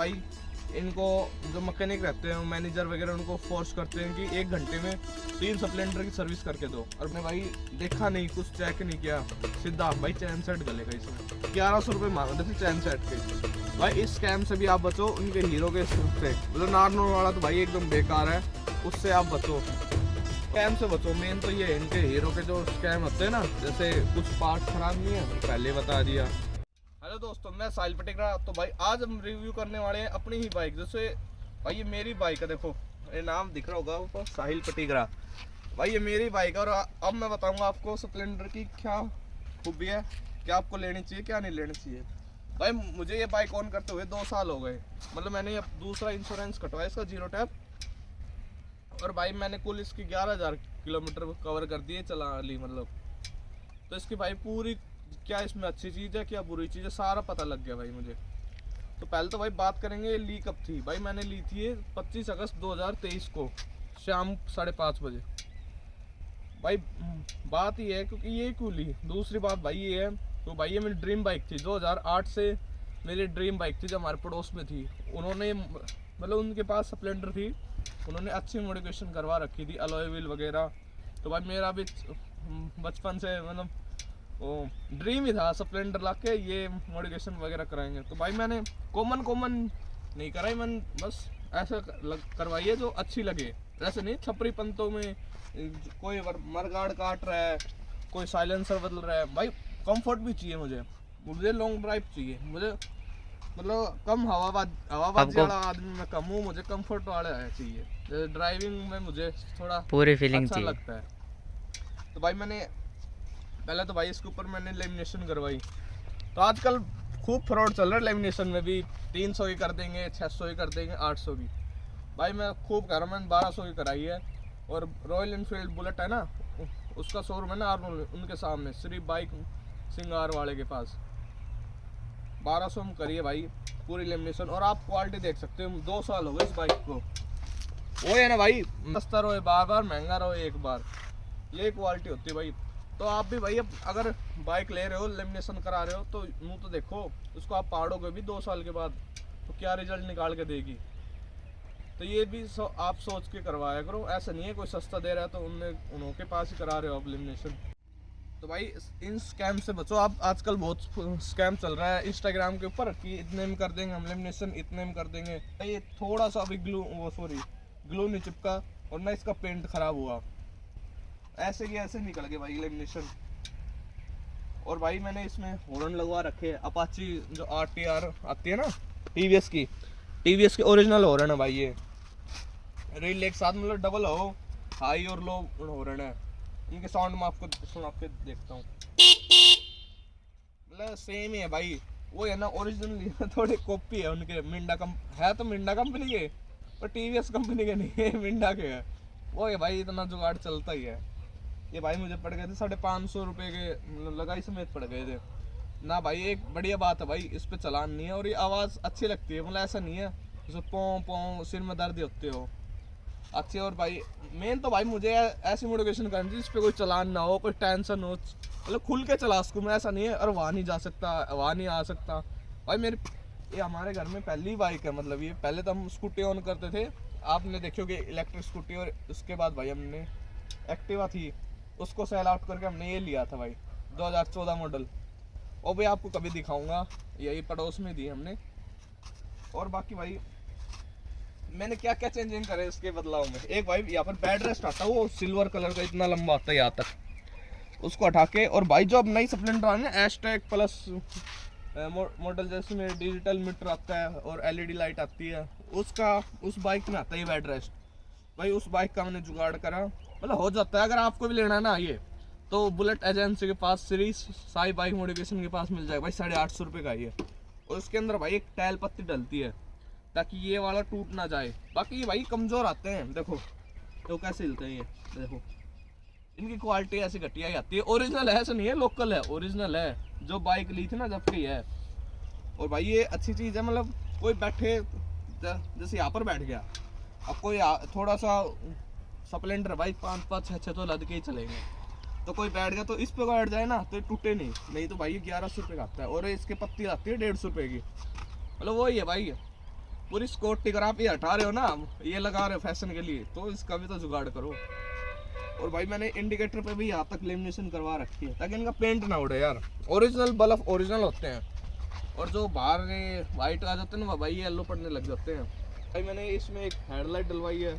भाई इनको जो मैकेनिक रहते हैं मैनेजर वगैरह उनको फोर्स करते हैं कि 1 घंटे में 3 स्प्लेंडर की सर्विस करके दो, और मैं भाई देखा नहीं, कुछ चेक नहीं किया, सीधा भाई चैन सेट गलेगा इसमें। 1100 रुपये मांग रहे थे चैन सेट के। भाई इस स्कैम से भी आप बचो, उनके हीरो के से, मतलब नार्नो वाला तो भाई एकदम बेकार है, उससे आप बचो, स्कैम से बचो। मेन तो ये इनके हीरो के जो स्कैम होते हैं ना, जैसे कुछ पार्ट खराब नहीं है, पहले बता दिया। हेलो दोस्तों, मैं साहिल पटेगरा। तो भाई आज हम रिव्यू करने वाले हैं अपनी ही बाइक। जैसे भाई ये मेरी बाइक है, देखो ये नाम दिख रहा होगा ऊपर, साहिल पटेगरा। भाई ये मेरी बाइक है, और अब मैं बताऊंगा आपको स्प्लेंडर की क्या खूबी है, क्या आपको लेनी चाहिए क्या नहीं लेनी चाहिए। भाई मुझे ये बाइक ऑन करते हुए 2 साल हो गए, मतलब मैंने अब दूसरा इंश्योरेंस कटवाया इसका, जीरो टैप। और भाई मैंने कुल इसकी 11,000 किलोमीटर कवर कर दिए, चला ली मतलब। तो इसकी भाई पूरी क्या इसमें अच्छी चीज़ है क्या बुरी चीज़ है सारा पता लग गया भाई मुझे। तो पहले तो भाई बात करेंगे ली कब थी। भाई मैंने ली थी 25 अगस्त 2023 को शाम 5:30 बजे। भाई बात ये है क्योंकि ये क्यों ली, दूसरी बात भाई ये है तो भाई ये मेरी ड्रीम बाइक थी। 2008 से मेरी ड्रीम बाइक थी, जो हमारे पड़ोस में थी। उन्होंने मतलब उनके पास स्प्लेंडर थी, उन्होंने अच्छी मॉडिफिकेशन करवा रखी थी, अलॉय व्हील वगैरह। तो भाई मेरा भी बचपन से मतलब वो ड्रीम ही था स्प्लेंडर ला के ये मॉडिफिकेशन वगैरह कराएंगे। तो भाई मैंने कॉमन नहीं कराई, मैंने बस ऐसा करवाई है जो अच्छी लगे। ऐसे नहीं छपरी पंतों में कोई मरगाड़ काट रहा है, कोई साइलेंसर बदल रहा है। भाई कंफर्ट भी चाहिए मुझे लॉन्ग ड्राइव चाहिए, मुझे मतलब कम हवाबाजी वाला आदमी मैं कम हूँ, मुझे कंफर्ट वाला चाहिए। ड्राइविंग में मुझे थोड़ा पूरी फीलिंग अच्छा चाहिए लगता है। तो भाई मैंने पहले तो भाई इसके ऊपर मैंने लेमिनेशन करवाई। तो आजकल खूब फ्रॉड चल रहा है लेमिनेशन में भी, 300 की कर देंगे, 600 की कर देंगे, 800 की। भाई मैं खूब कर रहा हूँ, मैंने 1200 की कराई है। और रॉयल इनफील्ड बुलेट है ना, उसका शोरूम है ना आर्नोल, उनके सामने श्री बाइक सिंगार वाले के पास 1200 में करिए भाई पूरी लेमिनेशन। और आप क्वालिटी देख सकते हो, 2 साल हो गए इस बाइक को। वो है ना भाई, सस्ता रहो बार महंगा रहो एक बार, ये क्वालिटी होती है भाई। तो आप भी भाई अब अगर बाइक ले रहे हो लेमिनेशन करा रहे हो तो यूँ तो देखो उसको, आप पहाड़ोगे भी 2 साल के बाद तो क्या रिजल्ट निकाल के देगी। तो ये भी आप सोच के करवाया करो, ऐसा नहीं है कोई सस्ता दे रहा है तो उनके पास ही करा रहे हो आप लेमिनेशन। तो भाई इन स्कैम से बचो आप। आजकल बहुत स्कैम चल रहा है इंस्टाग्राम के ऊपर कि इतने में कर देंगे हम लेमिनेशन, इतने में कर देंगे। ये थोड़ा सा भी ग्लू नहीं चिपका और ना इसका पेंट खराब हुआ, ऐसे की ऐसे निकल गए भाई लेमिनेशन। और भाई मैंने इसमें हॉर्न लगवा रखे, अपाची जो RTR आती है ना टीवीएस की ओरिजिनल हॉर्न है भाई। ये रील एक साथ मतलब डबल हो, हाई और लो हॉर्न है। इनके साउंड में आपको सुना के देखता हूँ, मतलब सेम ही है भाई। वो है ना ओरिजिनल, थोड़ी कॉपी है उनके। मिंडा कंपनी के, पर टीवीएस कंपनी के नहीं है, मिंडा के है। वो है भाई, इतना जुगाड़ चलता ही है। ये भाई मुझे पड़ गए थे 550 रुपये के, लगाई समेत पड़ गए थे ना भाई। एक बढ़िया बात है भाई, इस पे चलान नहीं है और ये आवाज़ अच्छी लगती है, मतलब ऐसा नहीं है जैसे पों सिर में दर्द होते हो अच्छे। और भाई मेन तो भाई मुझे ऐसी मोटिवेशन करनी थी जिस पे कोई चलान ना हो, कोई टेंशन हो, मतलब खुल के चला सकूँ मैं। ऐसा नहीं है और वहाँ नहीं जा सकता, वहाँ नहीं आ सकता। भाई ये हमारे घर में पहली बाइक है, मतलब ये पहले तो हम स्कूटी ऑन करते थे, आपने देखोगे इलेक्ट्रिक स्कूटी। और उसके बाद भाई हमने एक्टिवा थी, उसको सेल आउट करके हमने ये लिया था भाई 2014 मॉडल। और भाई आपको कभी दिखाऊंगा, यही पड़ोस में दी हमने। और बाकी भाई मैंने क्या क्या चेंजिंग करे इसके बदलाव में। एक भाई यहाँ पर बैड रेस्ट आता है, वो सिल्वर कलर का इतना लंबा आता है यहाँ तक, उसको हटा के। और भाई जो अब नई स्प्लेंडर आ रही है एस्टेक प्लस मॉडल, जैसे में डिजिटल मीटर आता है और LED लाइट आती है, उस बाइक में आता है बैड रेस्ट। भाई उस बाइक का मैंने जुगाड़ करा, मतलब हो जाता है। अगर आपको भी लेना है ना ये, तो बुलेट एजेंसी के पास श्री साई बाइक मॉडिफिकेशन के पास मिल जाएगा भाई, 850 रुपये का ये। और उसके अंदर भाई एक टाइल पत्ती डलती है ताकि ये वाला टूट ना जाए। बाकी ये भाई कमज़ोर आते हैं, देखो तो कैसे हिलते हैं ये, देखो इनकी क्वालिटी ऐसी घटिया ही आती है। ओरिजिनल है, ऐसा नहीं है लोकल है, ओरिजिनल है, जो बाइक ली थी ना जब की है। और भाई ये अच्छी चीज़ है, मतलब कोई बैठे जैसे यहाँ पर बैठ गया, अब कोई थोड़ा सा स्प्लेंडर भाई 5-5, 6-6 तो लद के ही चलेंगे, तो कोई बैठ गया तो इस पे बैठ जाए ना तो ये टूटे नहीं तो भाई ये 1100 रुपये का आता है। और इसके पत्ती आती है 150 रुपये की, मतलब वही है भाई। पूरी स्कॉट टिकर आप ये हटा रहे हो ना, ये लगा रहे हो फैशन के लिए, तो इसका भी तो जुगाड़ करो। और भाई मैंने इंडिकेटर पे भी यहाँ तक लेमिनेशन करवा रखी है ताकि इनका पेंट ना उड़े यार। ओरिजिनल बल्ब ओरिजिनल होते हैं, और जो बाहर वाइट आ जाते हैं ना भाई, ये येलो पड़ने लग जाते हैं। भाई मैंने इसमें एक हेडलाइट डलवाई है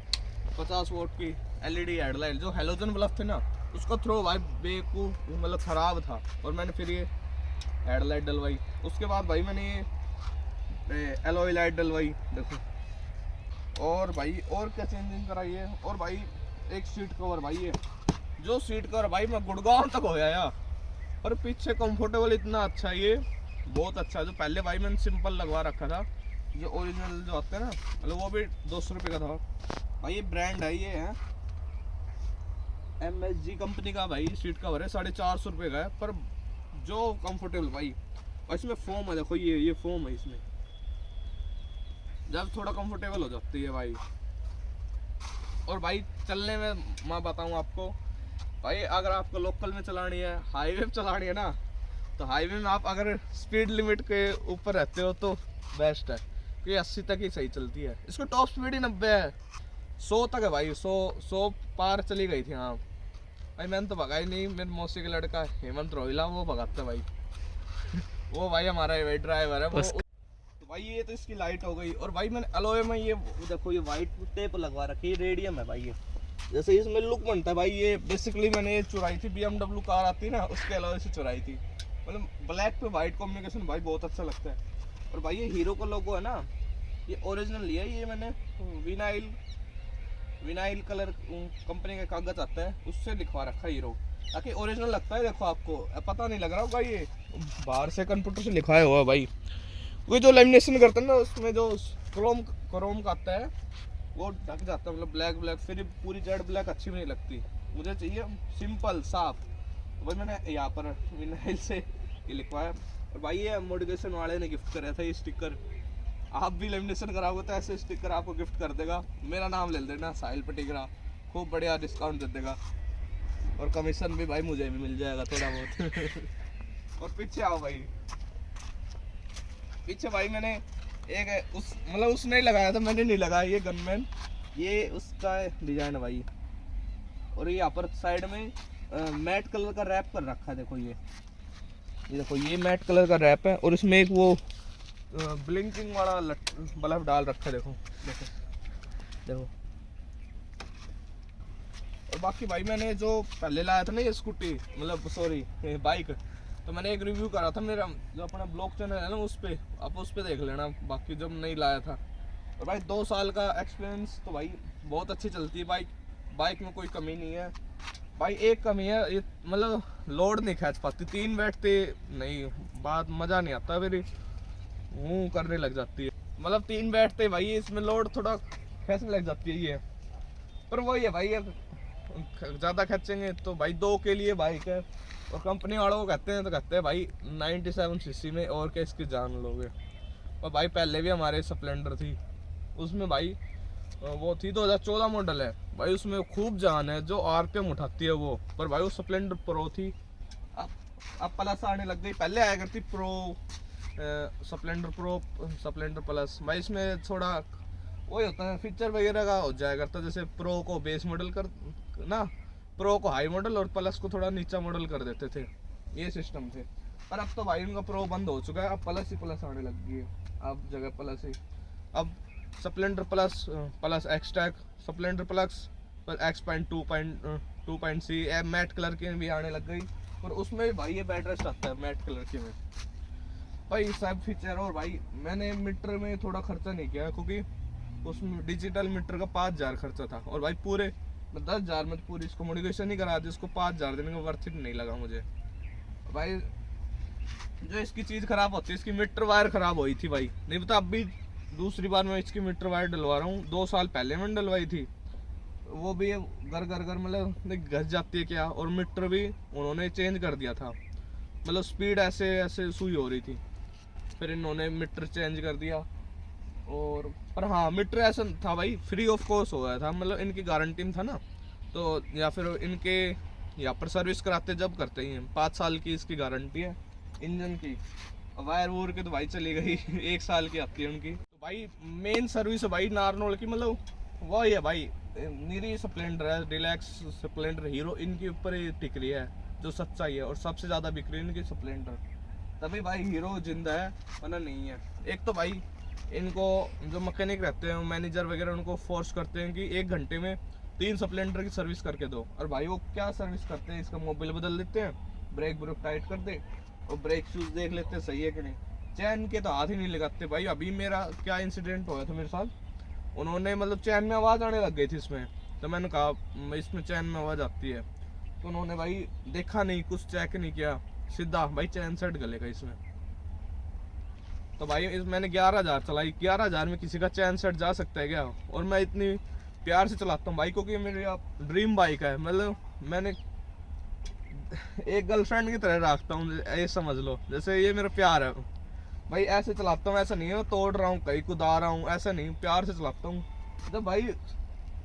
50 वोट की एलईडी हेडलाइट। जो हेलोजन बल्ब थे ना उसका थ्रो भाई बेवकूफ मतलब ख़राब था, और मैंने फिर ये हेडलाइट डलवाई। उसके बाद भाई मैंने ये एलॉय लाइट डलवाई देखो। और भाई और क्या चेंजिंग कराई है। और भाई एक सीट कवर भाई, ये जो सीट कवर भाई मैं गुड़गांव तक होया यार, और पीछे कंफर्टेबल इतना अच्छा है, ये बहुत अच्छा। जो पहले भाई मैंने सिंपल लगवा रखा था, जो ओरिजिनल जो आते हैं ना, मतलब वो भी 200 रुपये का था भाई। ये ब्रांड है, ये है MSG कंपनी का भाई सीट कवर है, 450 रुपये का है, पर जो कंफर्टेबल भाई। और इसमें फोम है देखो, ये फोम है इसमें, जब थोड़ा कंफर्टेबल हो जाती है भाई। और भाई चलने में मैं बताऊं आपको भाई, अगर आपको लोकल में चलानी है, हाईवे पे चलानी है ना, तो हाईवे में आप अगर स्पीड लिमिट के ऊपर रहते हो तो बेस्ट है, क्योंकि 80 तक ही सही चलती है। इसको टॉप स्पीड ही 90 है, 100 तक है भाई। 100 पार चली गई थी। हाँ भाई मैंने तो भगाई नहीं, मेरे मौसी का लड़का हेमंत रोहिला वो भगाता भाई वो भाई हमारा ड्राइवर है वो। तो भाई ये तो इसकी लाइट हो गई। और भाई मैंने अलॉय में ये देखो, ये वाइट टेप लगवा रखी है, रेडियम है भाई। ये जैसे इसमें लुक बनता है भाई, ये बेसिकली मैंने ये चुराई थी, BMW कार आती है ना उसके अलॉय से चुराई थी। मतलब ब्लैक पे वाइट कॉम्बिनेशन भाई बहुत अच्छा लगता है। और भाई ये हीरो का लोगो है ना, ये ओरिजिनल लिया है, ये मैंने विनाइल कलर कंपनी का कागज आता है उससे लिखवा रखा है हीरो, ताकि ओरिजिनल लगता है। देखो आपको पता नहीं लग रहा होगा, ये बाहर से कंप्यूटर से लिखाया हुआ है भाई। वो जो लेमिनेशन करते हैं ना उसमें जो क्रोम का आता है वो ढक जाता है, मतलब ब्लैक फिर पूरी जेड ब्लैक अच्छी भी नहीं लगती, मुझे चाहिए सिंपल साफ। तो भाई मैंने यहाँ पर विनाइल से ये लिखवाया। और भाई ये मोटिवेशन वाले ने गिफ्ट कराया था ये स्टिकर। आप भी लेमिनेशन कराओगे तो ऐसे स्टिकर आपको गिफ्ट कर देगा, मेरा नाम ले देना साहिल पटिगरा, खूब बढ़िया डिस्काउंट दे देगा, और कमीशन भी भाई मुझे भी मिल जाएगा थोड़ा बहुत और पीछे आओ भाई, पीछे भाई मैंने एक मतलब उसने लगाया था, मैंने नहीं लगाया, ये गनमैन, ये उसका डिजाइन है भाई। और ये यहाँ पर साइड में मैट कलर का रैप कर रखा है, देखो ये देखो, ये मैट कलर का रैप है। और इसमें एक वो ब्लिंकिंग वाला बल्ब डाल रखा है, देखो देखो देखो। और बाकी भाई मैंने जो पहले लाया था ना ये स्कूटी, मतलब सॉरी बाइक, तो मैंने एक रिव्यू करा था मेरा जो अपना ब्लॉग चैनल है ना उस पर, आप उस पर देख लेना, बाकी जब नहीं लाया था। और भाई 2 साल का एक्सपीरियंस, तो भाई बहुत अच्छी चलती है बाइक में कोई कमी नहीं है भाई। एक कमी है, ये मतलब लोड नहीं खींच पाती, 3 बैठते नहीं, बात मज़ा नहीं आता, फिर मुँह करने लग जाती है। मतलब 3 बैठते भाई इसमें लोड थोड़ा खींचने लग जाती है ये, पर वही है भाई, ज़्यादा खींचेंगे तो भाई 2 के लिए बाइक है। और कंपनी वालों को कहते हैं तो कहते हैं भाई 97 सीसी में और क्या इसकी जान लोगे। और भाई पहले भी हमारे स्प्लेंडर थी, उसमें भाई वो थी 2014 मॉडल है भाई, उसमें खूब जान है, जो RPM उठाती है वो। पर भाई वो स्प्लेंडर प्रो थी, अब प्लस आने लग गई, पहले आया करती pro, Splendor pro, Splendor plus. भाई इसमें थोड़ा वही होता है, फीचर वगैरह का हो जाया करता, जैसे प्रो को बेस मॉडल कर ना, प्रो को हाई मॉडल और प्लस को थोड़ा नीचा मॉडल कर देते थे, ये सिस्टम थे। पर अब तो भाई उनका प्रो बंद हो चुका है, अब प्लस ही प्लस आने लग गई है, अब जगह प्लस ही। अब Splendor plus Xtec, Splendor plus X.2.2.C matte colour की भी आने लग गई। और उसमें भी भाई ये बैड रेस्ट आता है मैट कलर के में भाई, सब फीचर। और भाई मैंने मीटर में थोड़ा खर्चा नहीं किया, क्योंकि उसमें डिजिटल मीटर का 5000 खर्चा था, और भाई पूरे 10,000 में पूरी इसको मॉडिफिकेशन ही करा दी, उसको 5000 देने का वर्थ इट नहीं लगा मुझे भाई। जो इसकी चीज़ खराब होती है, इसकी मीटर वायर खराब हुई थी भाई, नहीं पता अब भी दूसरी बार मैं इसकी मीटर वायर डलवा रहा हूँ, 2 साल पहले मैंने डलवाई थी, वो भी घर मतलब घस जाती है क्या। और मीटर भी उन्होंने चेंज कर दिया था, मतलब स्पीड ऐसे सुई हो रही थी, फिर इन्होंने मीटर चेंज कर दिया। और पर हाँ मीटर ऐसा था भाई, फ्री ऑफ कॉस्ट हो गया था, मतलब इनकी गारंटी में था ना, तो या फिर इनके यहाँ पर सर्विस कराते जब करते ही हैं, 5 साल की इसकी गारंटी है इंजन की। वायर वूर की तो भाई चली गई 1 साल की आती है उनकी। तो भाई मेन सर्विस है भाई नारनौल की, मतलब वही है भाई। नीरी स्प्लेंडर है, डिलैक्स स्प्लेंडर, हीरो, इनके ऊपर ही टिक रही है जो सच्चाई है, और सबसे ज़्यादा बिक रही है इनकी स्प्लेंडर। तभी भाई हीरो जिंदा है, वरना नहीं है। एक तो भाई इनको जो मैकेनिक रहते हैं, मैनेजर वगैरह, उनको फोर्स करते हैं कि 1 घंटे में 3 स्प्लेंडर की सर्विस करके दो। और भाई वो क्या सर्विस करते हैं, इसका मोबिल बदल देते हैं, ब्रेक ब्रेक टाइट कर दे, और ब्रेक शूज देख लेते हैं सही है कि नहीं, चैन के तो हाथ ही नहीं लगाते भाई। अभी मेरा क्या इंसिडेंट हुआ था मेरे साथ, उन्होंने मतलब चैन में आवाज़ आने लग गई थी इसमें, तो मैंने कहा इसमें चैन में आवाज़ आती है, तो उन्होंने भाई देखा नहीं, कुछ चेक नहीं किया, सीधा भाई चैन सेट गले का इसमें। तो भाई मैंने 11,000 चलाई, 11,000 में किसी का चैन सेट जा सकता है क्या? और मैं इतनी प्यार से चलाता हूँ भाई, क्योंकि मेरी ड्रीम बाइक है, मतलब मैंने एक गर्लफ्रेंड की तरह रखता हूँ, ये समझ लो, जैसे ये मेरा प्यार है भाई। ऐसे चलाता हूँ, ऐसा नहीं है तोड़ रहा हूँ कहीं कुदा रहा हूँ, ऐसा नहीं, प्यार से चलाता हूँ। जब भाई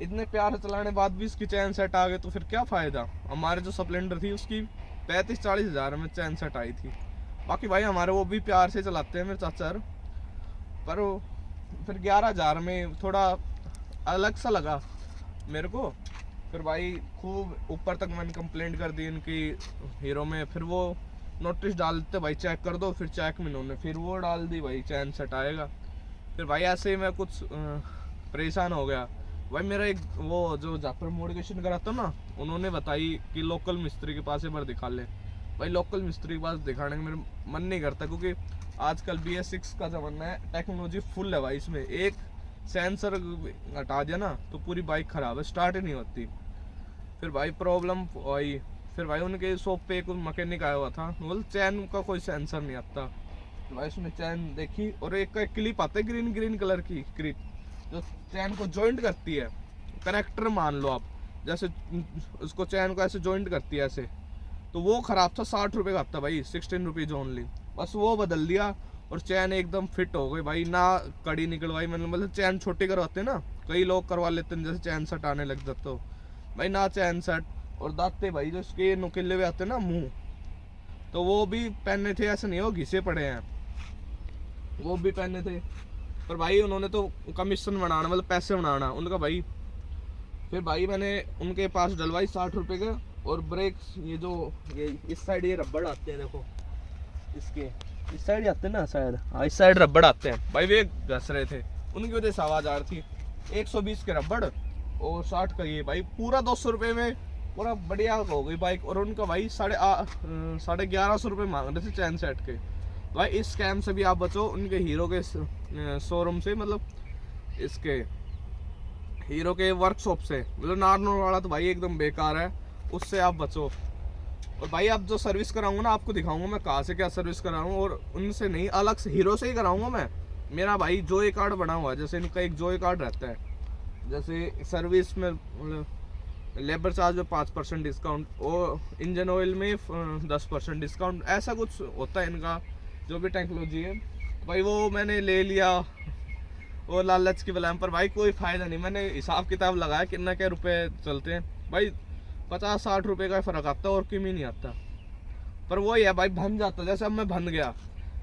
इतने प्यार से चलाने बाद भी इसकी चैन सेट आ गए तो फिर क्या फ़ायदा। हमारे जो स्प्लेंडर थी उसकी 35-40 हज़ार में चैन सेट आई थी। बाकी भाई हमारे वो भी प्यार से चलाते हैं मेरे चाचा, पर फिर 11,000 में थोड़ा अलग सा लगा मेरे को। फिर भाई खूब ऊपर तक मैंने कंप्लेंट कर दी इनकी हीरो में, फिर वो नोटिस डाल देते भाई चेक कर दो, फिर चेक में उन्होंने फिर वो डाल दी भाई चैन सेट आएगा। फिर भाई ऐसे ही मैं कुछ परेशान हो गया भाई। मेरा एक वो जो जहाँ पर मोडिफिकेशन कराता ना, उन्होंने बताई कि लोकल मिस्त्री के पास एक बार दिखा ले। भाई लोकल मिस्त्री के पास दिखाने का मेरा मन नहीं करता, क्योंकि आजकल BS6 का ज़माना है, टेक्नोलॉजी फुल है भाई इसमें। एक सेंसर हटा दिया ना तो पूरी बाइक ख़राब है, स्टार्ट ही नहीं होती। फिर भाई प्रॉब्लम आई, फिर भाई उनके शॉप पे एक मैकेनिक आया हुआ था, बोल चैन का कोई सेंसर नहीं आता। तो भाई उसने चैन देखी, और एक का क्लिप आता है ग्रीन ग्रीन कलर की क्लिप, जो चैन को जॉइंट करती है, कनेक्टर मान लो आप, जैसे उसको चैन को ऐसे जॉइंट करती है ऐसे, तो वो ख़राब था, 60 रुपये का आता भाई, 16 रुपीज़ ओनली। बस वो बदल दिया और चैन एकदम फिट हो गई भाई, ना कड़ी निकलवाई मैंने, मतलब चैन छोटी करवाते ना, कई लोग करवा लेते हैं जैसे चैन सेट आने लग जाते हो भाई, ना चैन सेट। और दांते भाई जो इसके नुकीले हुए आते हैं ना मुंह, तो वो भी पहने थे, ऐसे नहीं हो घिसे पड़े हैं, वो भी पहने थे। पर भाई उन्होंने तो कमीशन बनाना, मतलब पैसे बनाना उनका भाई। फिर भाई मैंने उनके पास डलवाई 60 रुपये के। और ब्रेक्स ये इस साइड ये रबड़ आते हैं, देखो इसके इस साइड आते हैं ना शायद, हाँ इस साइड रबड़ आते हैं भाई, वे घस रहे थे, उनकी वजह से आवाज़ आ रही थी। 120 के रबड़ और 60 का ये भाई, पूरा 200 रुपये में पूरा बढ़िया हो गई बाइक। और उनका भाई 1150 रुपये मांग रहे थे चैन सेट के। भाई इस स्कैम से भी आप बचो, उनके हीरो के शोरूम से, मतलब इसके हीरो के वर्कशॉप से, मतलब नारनौल वाला तो भाई एकदम बेकार है, उससे आप बचो। और भाई अब जो सर्विस कराऊंगा ना, आपको दिखाऊंगा मैं कहाँ से क्या सर्विस कराऊँ, और उनसे नहीं, अलग से हीरो से ही कराऊंगा मैं। मेरा भाई जॉय कार्ड बना हुआ है, जैसे इनका एक जॉय कार्ड रहता है, जैसे सर्विस में लेबर चार्ज में 5% डिस्काउंट, और इंजन ऑयल में 10% डिस्काउंट, ऐसा कुछ होता है इनका जो भी टेक्नोलॉजी है भाई। वो मैंने ले लिया वो लालच की बलाम पर भाई, कोई फ़ायदा नहीं। मैंने हिसाब किताब लगाया कितना क्या रुपए चलते हैं भाई, 50-60 रुपये का फ़र्क आता है, और क्यों ही नहीं आता। पर वही है भाई, बन जाता, जैसे अब मैं बन गया,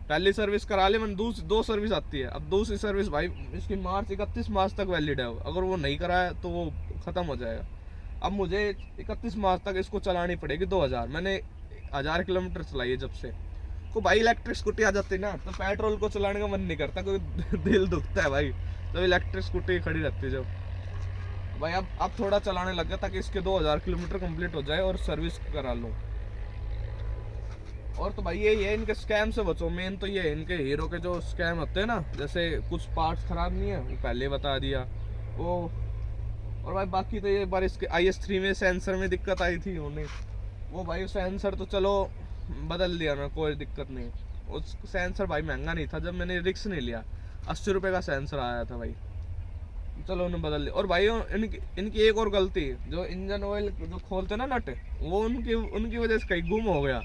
पहली सर्विस करा ली मैंने, दो सर्विस आती है, अब दूसरी सर्विस भाई इसकी 31 मार्च तक वैलिड है, अगर वो नहीं कराया तो वो ख़त्म हो जाएगा। अब मुझे 31 मार्च तक इसको चलानी पड़ेगी 2000, मैंने 1000 किलोमीटर चलाई है जब से। को भाई इलेक्ट्रिक स्कूटी आ जाती है ना, तो पेट्रोल को चलाने का मन नहीं करता, कोई दिल दुखता है भाई जब इलेक्ट्रिक स्कूटी खड़ी रहती है जब। भाई अब थोड़ा चलाने लग गया ताकि इसके 2000 किलोमीटर कंप्लीट हो जाए और सर्विस करा लूँ। और तो भाई ये इनके स्कैम से बचो, मेन तो ये है इनके हीरो के जो स्कैम होते हैं ना, जैसे कुछ पार्ट्स ख़राब नहीं है वो पहले बता दिया वो। और भाई बाकी तो ये बार इसके IS3 में सेंसर में दिक्कत आई थी उन्हें, वो भाई सेंसर तो चलो बदल दिया ना, कोई दिक्कत नहीं। उस सेंसर भाई महंगा नहीं था, जब मैंने रिस्क नहीं लिया, 80 रुपये का सेंसर आया था भाई, चलो उन्हें बदल लिया। और भाई इनकी एक और गलती, जो इंजन ऑयल जो खोलते ना नट, वो उनकी वजह से कहीं गुम हो गया,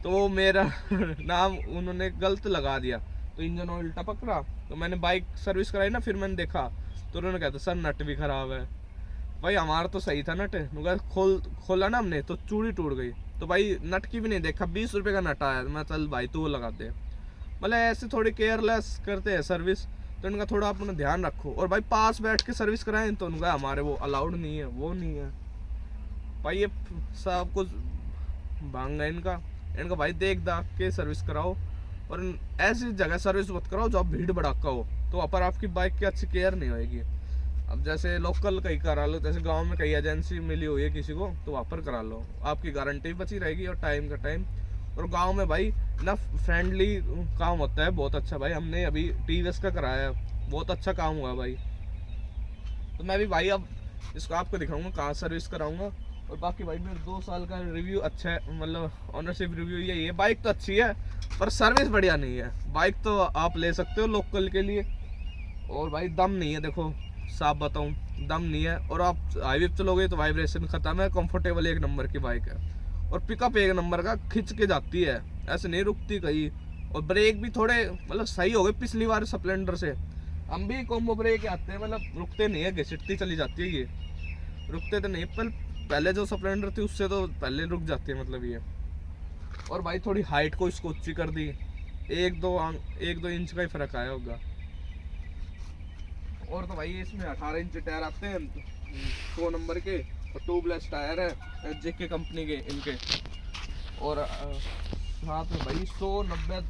तो मेरा नाम उन्होंने गलत लगा दिया, तो इंजन ऑयल टपक रहा। तो मैंने बाइक सर्विस कराई ना, फिर मैंने देखा तो उन्होंने कहता सर नट भी ख़राब है। भाई हमारा तो सही था नट, खोला ना हमने तो चूड़ी टूट गई, तो भाई नट की भी नहीं देखा, 20 रुपये का नट आया, मैं चल भाई तू लगा दे। मतलब ऐसे थोड़ी केयरलेस करते हैं सर्विस, तो इनका थोड़ा अपना ध्यान रखो। और भाई पास बैठ के सर्विस कराएं तो उनका हमारे वो अलाउड नहीं है, वो नहीं है भाई, ये सब कुछ भांगा इनका भाई देख दाख के सर्विस कराओ। और ऐसी जगह सर्विस मत कराओ जहाँ भीड़ भड़ाका हो, तो वहाँ पर आपकी बाइक की अच्छी केयर नहीं होगी। अब जैसे लोकल कहीं करा लो, जैसे गांव में कहीं एजेंसी मिली हुई है किसी को, तो वहाँ पर करा लो, आपकी गारंटी बची रहेगी और टाइम का टाइम। और गांव में भाई ना फ्रेंडली काम होता है बहुत अच्छा भाई। हमने अभी टीवीएस का कराया है, बहुत अच्छा काम हुआ भाई। तो मैं भी भाई अब इसको आपको दिखाऊंगा कहाँ सर्विस कराऊंगा। और बाकी भाई मेरे 2 साल का रिव्यू अच्छा है, मतलब ऑनरशिप रिव्यू यही है। बाइक तो अच्छी है पर सर्विस बढ़िया नहीं है। बाइक तो आप ले सकते हो लोकल के लिए, और भाई दम नहीं है, देखो साफ बताऊं दम नहीं है। और आप हाईवे पे चलोगे तो वाइब्रेशन खत्म है, कंफर्टेबल 1 नंबर की बाइक है। और पिकअप 1 नंबर का, खिंच के जाती है, ऐसे नहीं रुकती कहीं। और ब्रेक भी थोड़े मतलब सही हो गए पिछली बार स्प्लेंडर से। हम भी कॉम्बो ब्रेक आते हैं, मतलब रुकते नहीं है, घिसटती चली जाती है ये, रुकते तो नहीं। पर पहले जो स्प्लेंडर थी उससे तो पहले रुक जाती है मतलब ये। और भाई थोड़ी हाइट को इसको ऊंची कर दी, 1-2 इंच का ही फर्क आया होगा। और तो भाई इसमें 18 इंच टायर आते हैं 100 नंबर के, और ट्यूबलेस टायर है जेके कंपनी के इनके। और साथ में भाई 190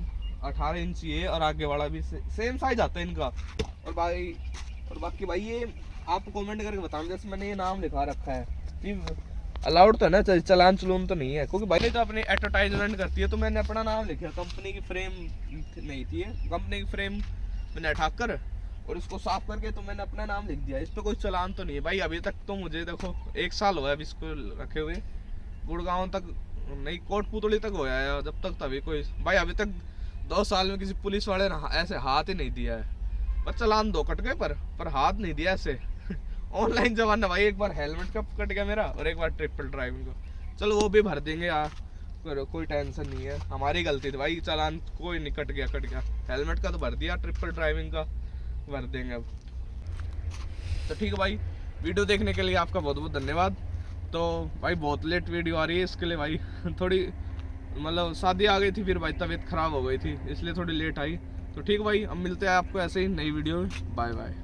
18 इंच ये, और आगे वाला भी सेम साइज आता है इनका। और बाकी भाई ये आप कमेंट करके बताना, जैसे मैंने ये नाम लिखा रखा है, अलाउड तो है ना, चलान चलून तो नहीं है, क्योंकि भाई तो अपनी एडवर्टाइजमेंट करती है। तो मैंने अपना नाम लिखा, कंपनी की फ्रेम नहीं थी, कंपनी की फ्रेम मैंने हटाकर और इसको साफ करके तो मैंने अपना नाम लिख दिया। इस पर कोई चलान तो नहीं है भाई अभी तक। तो मुझे देखो 1 साल हुआ है अभी इसको रखे हुए, गुड़गांव तक नहीं, कोटपुतली तक होया है जब तक, तभी कोई भाई अभी तक 2 साल में किसी पुलिस वाले ने ऐसे हाथ ही नहीं दिया है। पर चलान 2 कट गए, पर हाथ नहीं दिया ऐसे। ऑनलाइन जमाना भाई, एक बार हेलमेट का कट गया मेरा, और एक बार ट्रिपल ड्राइविंग का। चलो वो भी भर देंगे यार, कोई टेंशन नहीं है, हमारी गलती थी भाई, चालान कोई नहीं, कट गया। हेलमेट का तो भर दिया, ट्रिपल ड्राइविंग का भर देंगे अब। तो ठीक है भाई, वीडियो देखने के लिए आपका बहुत बहुत धन्यवाद। तो भाई बहुत लेट वीडियो आ रही है, इसके लिए भाई थोड़ी मतलब शादी आ गई थी, फिर भाई तबीयत खराब हो गई थी, इसलिए थोड़ी लेट आई। तो ठीक है भाई, अब मिलते हैं आपको ऐसे ही नई वीडियो में। Bye bye.